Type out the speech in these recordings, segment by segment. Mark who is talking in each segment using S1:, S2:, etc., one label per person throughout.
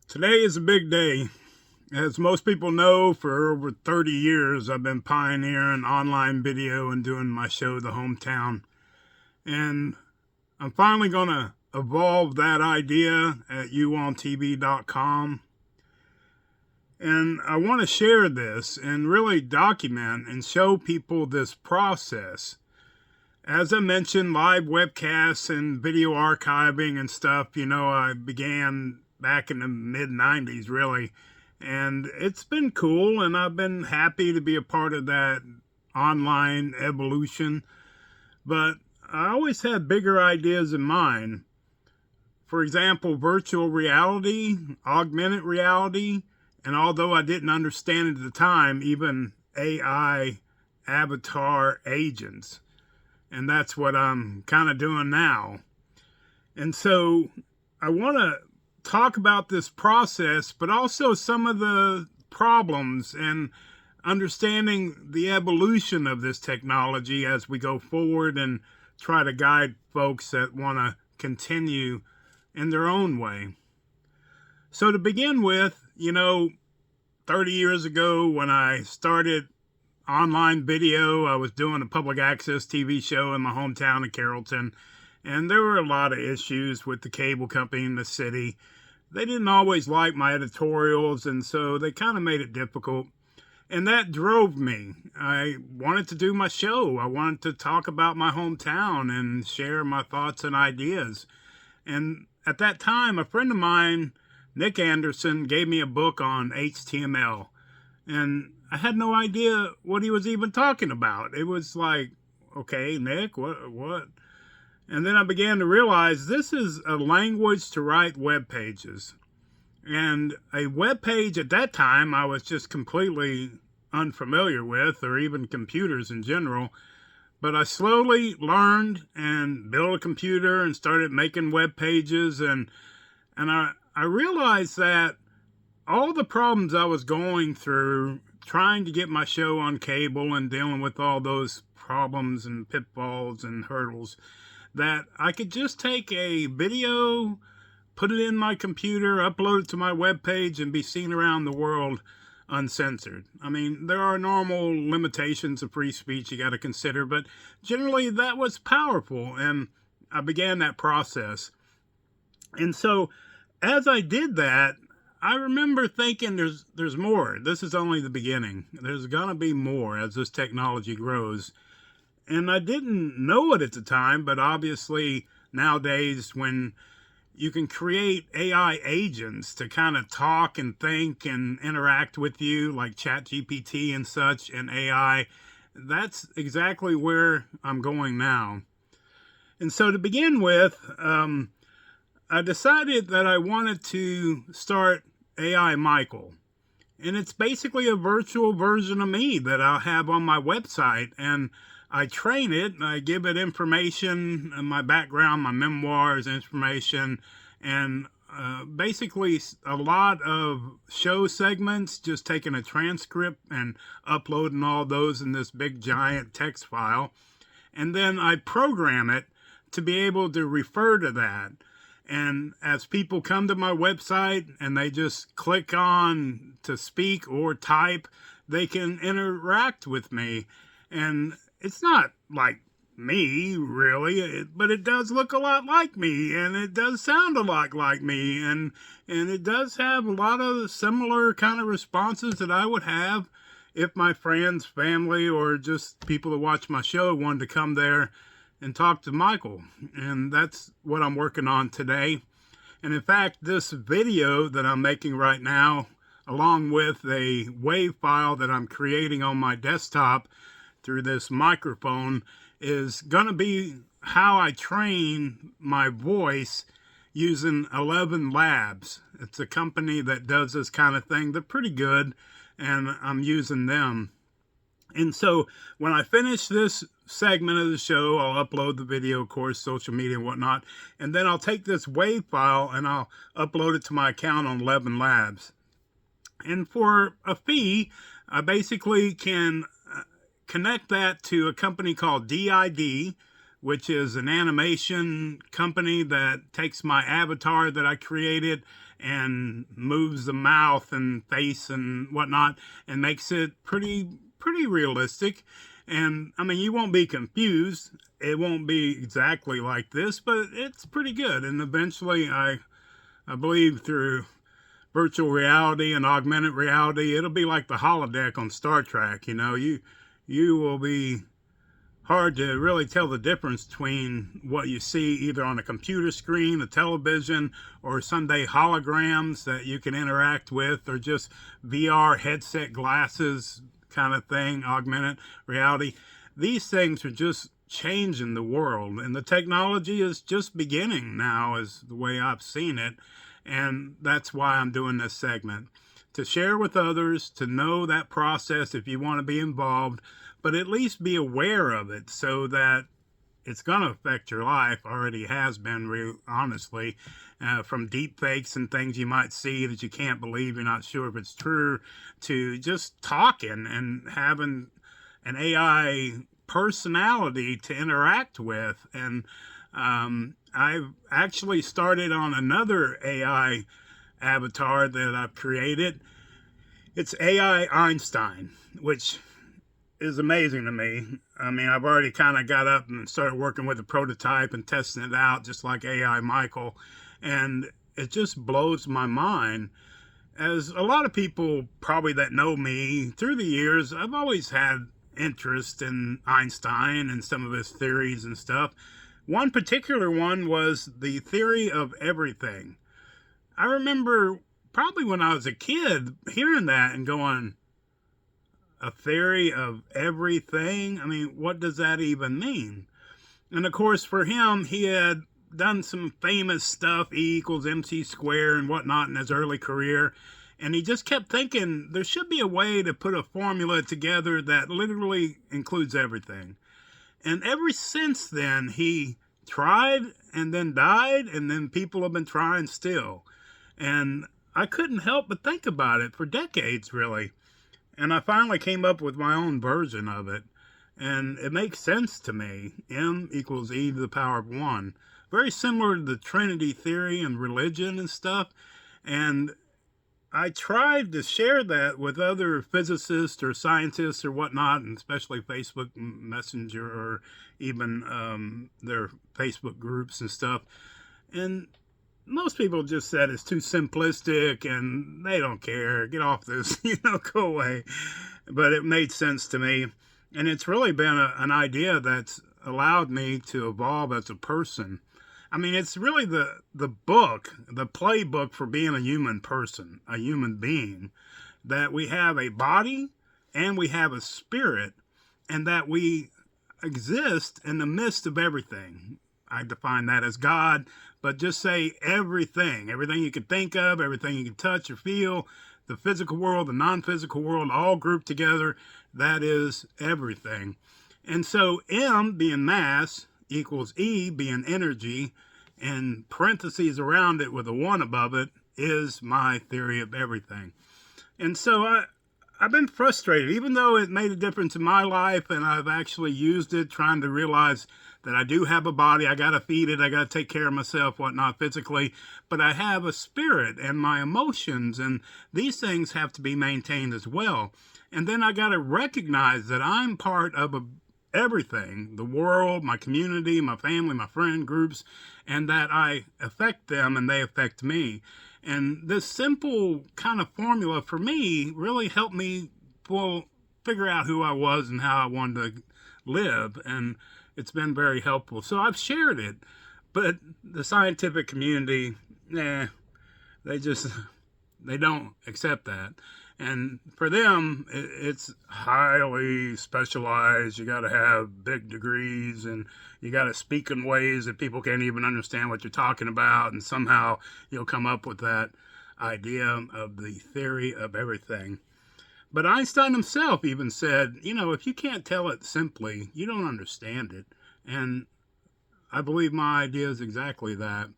S1: Today is a big day. As most people know, for over 30 years, I've been pioneering online video and doing my show, The Hometown. And I'm finally going to evolve that idea at uontv.com. And I want to share this and really document and show people this process. As I mentioned, live webcasts and video archiving and stuff, I began back in the mid 90s, really. And it's been cool, and I've been happy to be a part of that online evolution. But I always had bigger ideas in mind. For example, virtual reality, augmented reality, and although I didn't understand it at the time, even AI avatar agents. And that's what I'm kind of doing now. And so I want to talk about this process, but also some of the problems and understanding the evolution of this technology as we go forward and try to guide folks that want to continue in their own way. So to begin with, 30 years ago when I started online video, I was doing a public access TV show in my hometown of Carrollton, and there were a lot of issues with the cable company in the city. They didn't always like my editorials, and so they kind of made it difficult. And that drove me. I wanted to do my show. I wanted to talk about my hometown and share my thoughts and ideas. And at that time, a friend of mine, Nick Anderson, gave me a book on HTML. And I had no idea what he was even talking about. It was like, okay, Nick, what? And then I began to realize this is a language to write web pages. And a web page at that time, I was just completely unfamiliar with, or even computers in general. But I slowly learned and built a computer and started making web pages. And I realized that all the problems I was going through trying to get my show on cable and dealing with all those problems and pitfalls and hurdles, that I could just take a video, put it in my computer, upload it to my webpage, and be seen around the world uncensored. I mean, there are normal limitations of free speech you got to consider, but generally that was powerful, and I began that process. And so as I did that, I remember thinking there's more. This is only the beginning. There's going to be more as this technology grows. And I didn't know it at the time, but obviously nowadays when you can create AI agents to kind of talk and think and interact with you like ChatGPT and such and AI, that's exactly where I'm going now. And so to begin with, I decided that I wanted to start AI Michael. And it's basically a virtual version of me that I'll have on my website. And I train it, I give it information, my background, my memoirs, information, and basically a lot of show segments, just taking a transcript and uploading all those in this big giant text file. And then I program it to be able to refer to that. And as people come to my website and they just click on to speak or type, they can interact with me. And it's not like me, really, but it does look a lot like me, and it does sound a lot like me, and it does have a lot of similar kind of responses that I would have if my friends, family, or just people that watch my show wanted to come there and talk to Michael. And that's what I'm working on today. And in fact, this video that I'm making right now, along with a WAV file that I'm creating on my desktop through this microphone, is going to be how I train my voice using 11 Labs. It's a company that does this kind of thing. They're pretty good, and I'm using them. And so when I finish this segment of the show, I'll upload the video, of course, social media and whatnot, and then I'll take this WAV file and I'll upload it to my account on 11 Labs. And for a fee, I basically can connect that to a company called DID, which is an animation company that takes my avatar that I created and moves the mouth and face and whatnot and makes it pretty realistic. And I mean, you won't be confused. It won't be exactly like this, but it's pretty good. And eventually, I believe through virtual reality and augmented reality, it'll be like the holodeck on Star Trek. You know, you will be hard to really tell the difference between what you see either on a computer screen, a television, or someday holograms that you can interact with, or just VR headset glasses kind of thing, augmented reality. These things are just changing the world, and the technology is just beginning now, is the way I've seen it. And that's why I'm doing this segment, to share with others, to know that process if you want to be involved, but at least be aware of it so that it's going to affect your life. Already has been, honestly, from deep fakes and things you might see that you can't believe, you're not sure if it's true, to just talking and having an AI personality to interact with. And I've actually started on another AI avatar that I've created. It's AI Einstein, which is amazing to me. I mean, I've already kind of got up and started working with the prototype and testing it out, just like AI Michael. And it just blows my mind. As a lot of people probably that know me through the years, I've always had interest in Einstein and some of his theories and stuff. One particular one was the theory of everything. I remember probably when I was a kid hearing that and going, a theory of everything? I mean, what does that even mean? And of course, for him, he had done some famous stuff, E equals MC squared and whatnot in his early career. And he just kept thinking there should be a way to put a formula together that literally includes everything. And ever since then, he tried and then died, and then people have been trying still. And I couldn't help but think about it for decades, really. And I finally came up with my own version of it. And it makes sense to me. M equals E to the power of 1. Very similar to the Trinity theory and religion and stuff. And I tried to share that with other physicists or scientists or whatnot, and especially Facebook Messenger or even their Facebook groups and stuff. And most people just said it's too simplistic and they don't care. Get off this, go away. But it made sense to me. And it's really been an idea that's allowed me to evolve as a person. I mean, it's really the book, the playbook for being a human person, a human being, that we have a body and we have a spirit, and that we exist in the midst of everything. I define that as God, but just say everything you can think of, everything you can touch or feel, the physical world, the non-physical world, all grouped together, that is everything. And so M being mass equals E being energy, and parentheses around it with a 1 above it, is my theory of everything. And so I've been frustrated, even though it made a difference in my life and I've actually used it, trying to realize that I do have a body, I got to feed it, I got to take care of myself, whatnot, physically, but I have a spirit and my emotions, and these things have to be maintained as well. And then I got to recognize that I'm part of everything, the world, my community, my family, my friend groups, and that I affect them and they affect me. And this simple kind of formula for me really helped me figure out who I was and how I wanted to live. And it's been very helpful. So I've shared it, but the scientific community, they don't accept that. And for them, it's highly specialized. You got to have big degrees, and you got to speak in ways that people can't even understand what you're talking about. And somehow you'll come up with that idea of the theory of everything. But Einstein himself even said, if you can't tell it simply, you don't understand it. And I believe my idea is exactly that.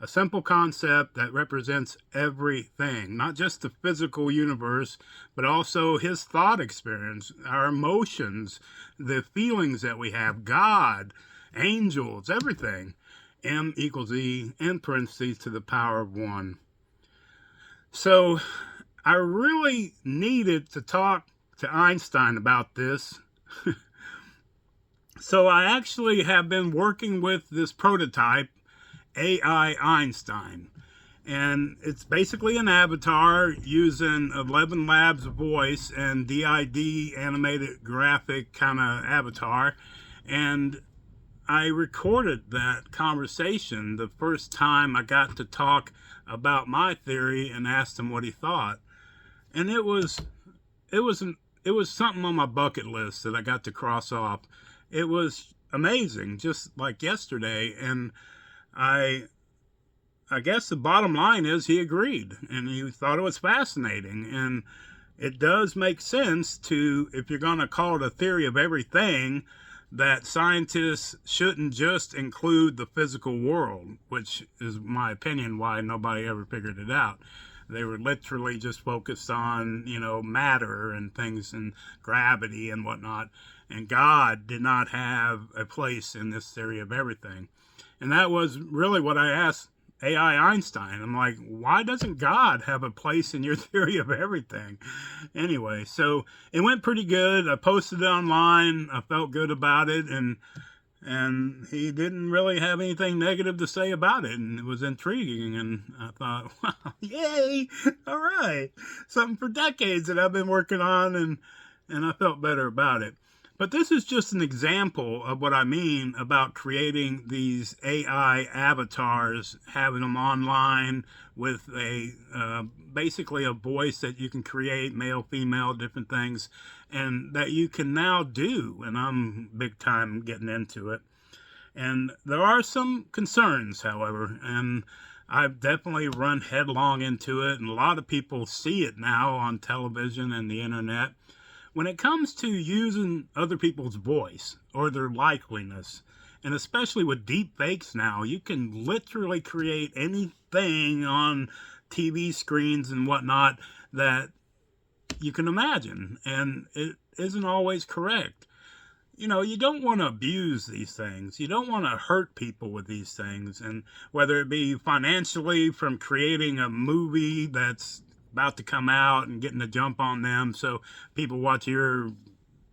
S1: A simple concept that represents everything, not just the physical universe, but also his thought experience, our emotions, the feelings that we have, God, angels, everything. M equals E in parentheses to the power of 1. So I really needed to talk to Einstein about this. So I actually have been working with this prototype, AI Einstein. And it's basically an avatar using 11 Labs voice and DID animated graphic kind of avatar. And I recorded that conversation the first time I got to talk about my theory and asked him what he thought. And it was something on my bucket list that I got to cross off. It was amazing, just like yesterday. And I guess the bottom line is he agreed, and he thought it was fascinating. And it does make sense to, if you're going to call it a theory of everything, that scientists shouldn't just include the physical world, which is my opinion why nobody ever figured it out. They were literally just focused on, matter and things and gravity and whatnot. And God did not have a place in this theory of everything. And that was really what I asked AI Einstein. I'm like, why doesn't God have a place in your theory of everything? Anyway, so it went pretty good. I posted it online. I felt good about it, and he didn't really have anything negative to say about it, and it was intriguing. And I thought, wow, yay, all right, something for decades that I've been working on, and I felt better about it. But this is just an example of what I mean about creating these AI avatars, having them online with basically a voice that you can create, male, female, different things, and that you can now do. And I'm big time getting into it. And there are some concerns, however, and I've definitely run headlong into it, and a lot of people see it now on television and the internet. When it comes to using other people's voice or their likeliness, and especially with deep fakes now, you can literally create anything on TV screens and whatnot that you can imagine, and it isn't always correct. You don't want to abuse these things. You don't want to hurt people with these things, and whether it be financially from creating a movie that's about to come out and getting a jump on them so people watch your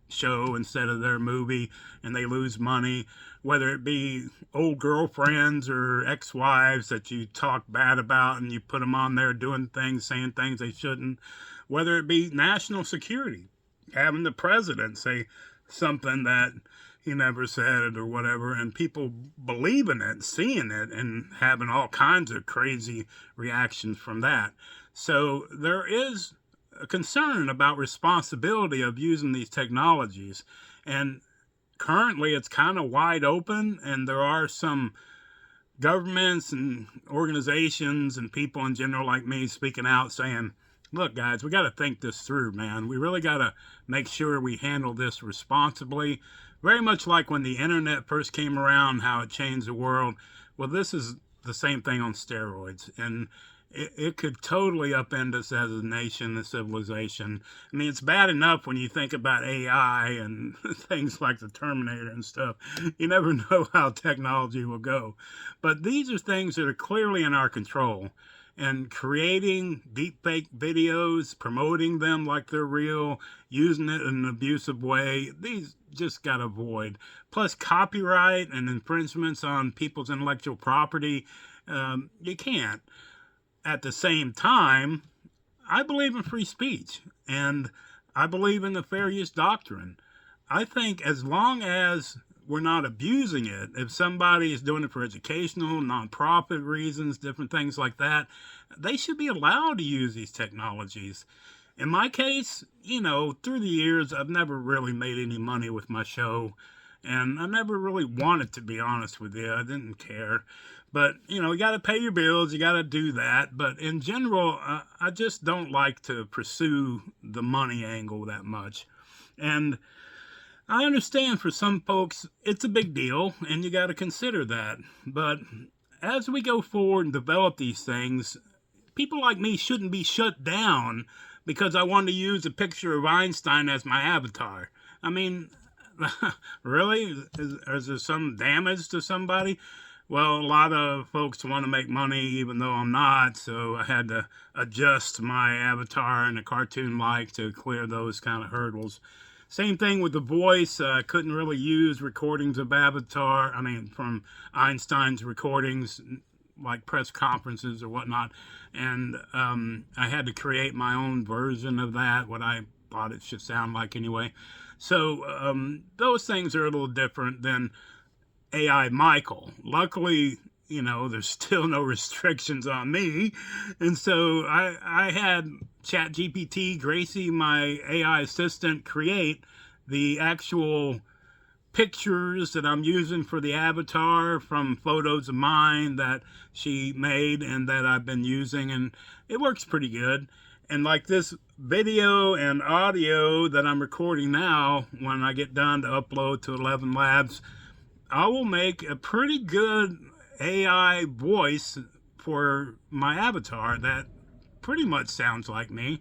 S1: show instead of their movie and they lose money, whether it be old girlfriends or ex-wives that you talk bad about and you put them on there doing things, saying things they shouldn't, whether it be national security, having the president say something that he never said or whatever, and people believing it, seeing it, and having all kinds of crazy reactions from that. So there is a concern about responsibility of using these technologies, and currently it's kind of wide open, and there are some governments and organizations and people in general like me speaking out saying, look guys, we got to think this through, man. We really got to make sure we handle this responsibly. Very much like when the internet first came around, how it changed the world. Well, this is the same thing on steroids, and it could totally upend us as a nation, a civilization. I mean, it's bad enough when you think about AI and things like the Terminator and stuff. You never know how technology will go. But these are things that are clearly in our control. And creating deepfake videos, promoting them like they're real, using it in an abusive way, these just got to avoid. Plus, copyright and infringements on people's intellectual property, you can't. At the same time, I believe in free speech, and I believe in the fair use doctrine. I think as long as we're not abusing it, if somebody is doing it for educational, nonprofit reasons, different things like that, they should be allowed to use these technologies. In my case, through the years, I've never really made any money with my show, and I never really wanted to, be honest with you. I didn't care. But, you got to pay your bills, you got to do that. But in general, I just don't like to pursue the money angle that much. And I understand for some folks, it's a big deal, and you got to consider that. But as we go forward and develop these things, people like me shouldn't be shut down because I wanted to use a picture of Einstein as my avatar. I mean, Really? Is there some damage to somebody? Well, a lot of folks want to make money even though I'm not, so I had to adjust my avatar in a cartoon like to clear those kind of hurdles. Same thing with the voice. I couldn't really use recordings of Avatar, I mean, from Einstein's recordings, like press conferences or whatnot. And I had to create my own version of that, what I thought it should sound like anyway. So those things are a little different than AI Michael. Luckily, there's still no restrictions on me. And so I had ChatGPT, Gracie, my AI assistant, create the actual pictures that I'm using for the avatar from photos of mine that she made and that I've been using. And it works pretty good. And like this video and audio that I'm recording now, when I get done to upload to 11 Labs, I will make a pretty good AI voice for my avatar that pretty much sounds like me.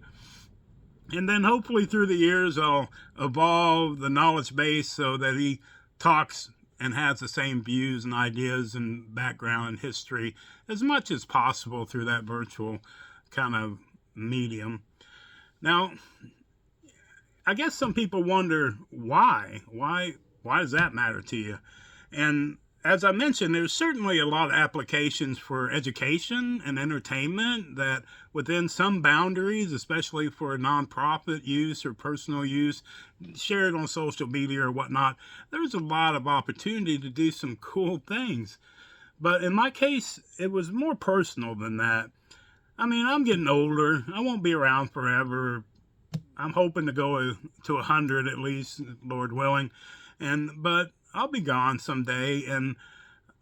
S1: And then hopefully through the years, I'll evolve the knowledge base so that he talks and has the same views and ideas and background and history as much as possible through that virtual kind of medium. Now, I guess some people wonder why does that matter to you? And as I mentioned, there's certainly a lot of applications for education and entertainment that within some boundaries, especially for nonprofit use or personal use, shared on social media or whatnot, there's a lot of opportunity to do some cool things. But in my case, it was more personal than that. I mean, I'm getting older. I won't be around forever. I'm hoping to go to 100 at least, Lord willing. But I'll be gone someday, and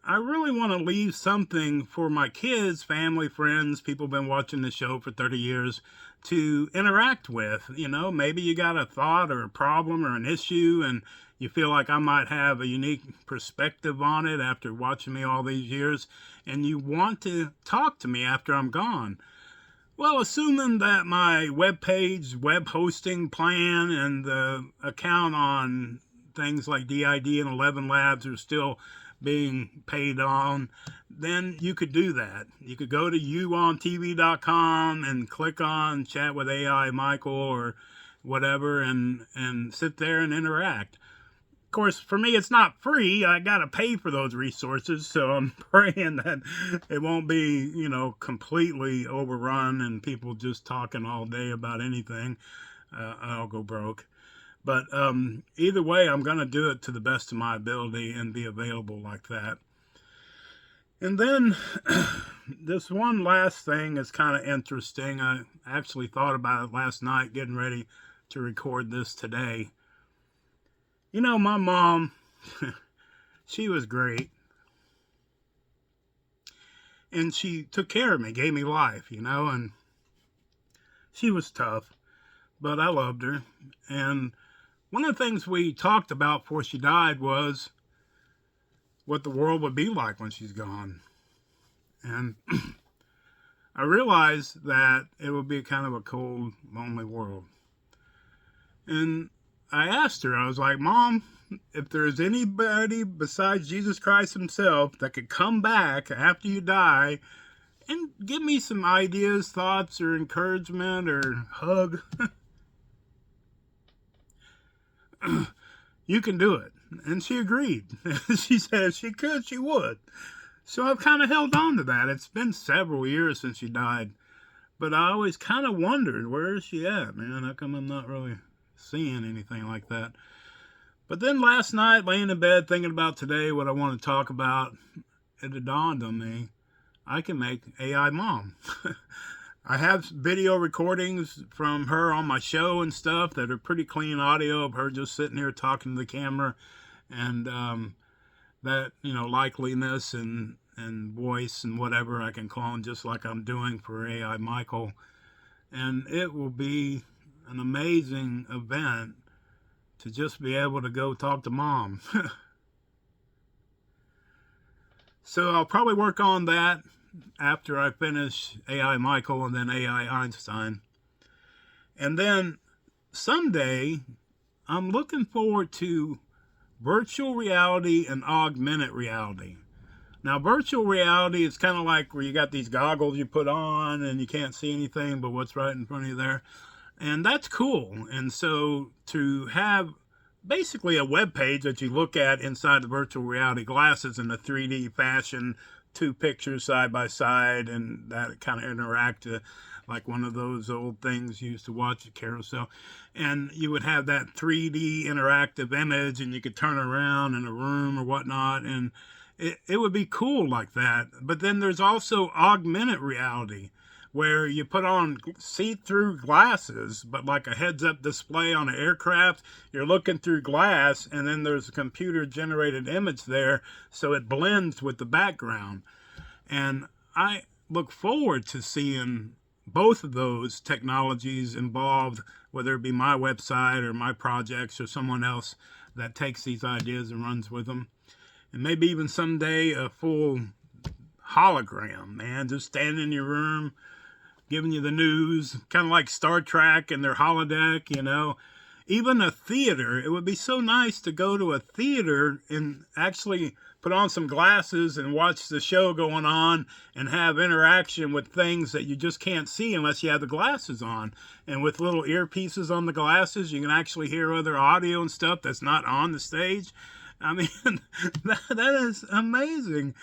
S1: I really want to leave something for my kids, family, friends, people who've been watching the show for 30 years to interact with. Maybe you got a thought or a problem or an issue, and you feel like I might have a unique perspective on it after watching me all these years, and you want to talk to me after I'm gone. Well, assuming that my webpage, web hosting plan, and the account on things like DID and 11 Labs are still being paid on, then you could do that. You could go to youontv.com and click on Chat with AI Michael or whatever and sit there and interact. Of course, for me, it's not free. I got to pay for those resources, so I'm praying that it won't be, completely overrun and people just talking all day about anything. I'll go broke. But either way, I'm going to do it to the best of my ability and be available like that. And then this one last thing is kind of interesting. I actually thought about it last night, getting ready to record this today. My mom, she was great. And she took care of me, gave me life, and she was tough, but I loved her. And one of the things we talked about before she died was what the world would be like when she's gone. And I realized that it would be kind of a cold, lonely world. And I asked her, I was like, Mom, if there's anybody besides Jesus Christ himself that could come back after you die and give me some ideas, thoughts, or encouragement, or hug, you can do it. And she agreed. She said if she could, she would. So I've kind of held on to that. It's been several years since she died. But I always kind of wondered, where is she at, man? How come I'm not really seeing anything like that? But then last night, laying in bed, thinking about today, what I want to talk about, it dawned on me, I can make AI Mom. I have video recordings from her on my show and stuff that are pretty clean audio of her just sitting here talking to the camera, and that, likeliness and voice and whatever I can clone just like I'm doing for AI Michael. And it will be an amazing event to just be able to go talk to Mom. So I'll probably work on that after I finish AI Michael and then AI Einstein. And then someday I'm looking forward to virtual reality and augmented reality. Now, virtual reality is kind of like where you got these goggles you put on and you can't see anything but what's right in front of you there. And that's cool. And so to have basically a web page that you look at inside the virtual reality glasses in a 3D fashion, two pictures side by side, and that kind of interact like one of those old things you used to watch at Carousel. And you would have that 3D interactive image, and you could turn around in a room or whatnot, and it would be cool like that. But then there's also augmented reality, where you put on see-through glasses, but like a heads-up display on an aircraft, you're looking through glass, and then there's a computer-generated image there, so it blends with the background. And I look forward to seeing both of those technologies involved, whether it be my website or my projects or someone else that takes these ideas and runs with them. And maybe even someday a full hologram, man, just standing in your room, giving you the news, kind of like Star Trek and their holodeck, you know. Even a theater, it would be so nice to go to a theater and actually put on some glasses and watch the show going on and have interaction with things that you just can't see unless you have the glasses on. And with little earpieces on the glasses, you can actually hear other audio and stuff that's not on the stage. I mean, that is amazing.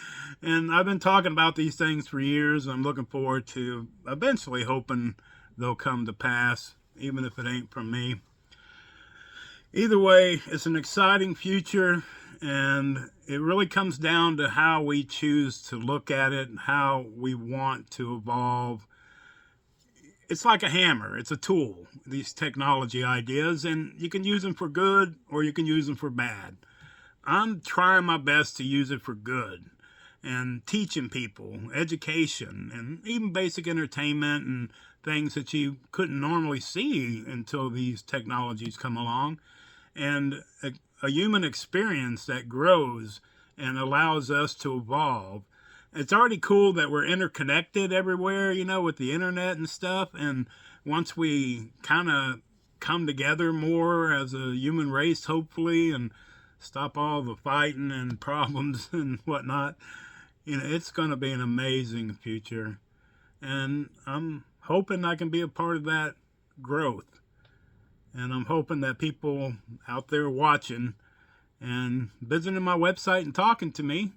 S1: And I've been talking about these things for years. I'm looking forward to eventually hoping they'll come to pass, even if it ain't from me. Either way, it's an exciting future, and it really comes down to how we choose to look at it and how we want to evolve. It's like a hammer. It's a tool, these technology ideas, and you can use them for good or you can use them for bad. I'm trying my best to use it for good and teaching people, education, and even basic entertainment and things that you couldn't normally see until these technologies come along. And a human experience that grows and allows us to evolve. It's already cool that we're interconnected everywhere, you know, with the internet and stuff. And once we kind of come together more as a human race, hopefully, and stop all the fighting and problems and whatnot, you know, it's going to be an amazing future. And I'm hoping I can be a part of that growth. And I'm hoping that people out there watching and visiting my website and talking to me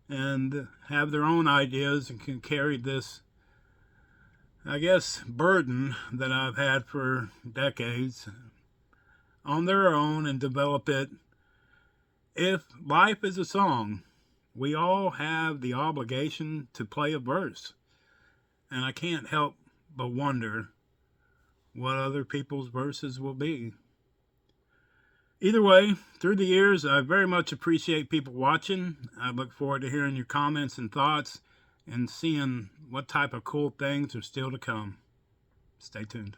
S1: and have their own ideas and can carry this, I guess, burden that I've had for decades on their own and develop it. If life is a song, we all have the obligation to play a verse. And I can't help but wonder what other people's verses will be. Either way, through the years, I very much appreciate people watching. I look forward to hearing your comments and thoughts and seeing what type of cool things are still to come. Stay tuned.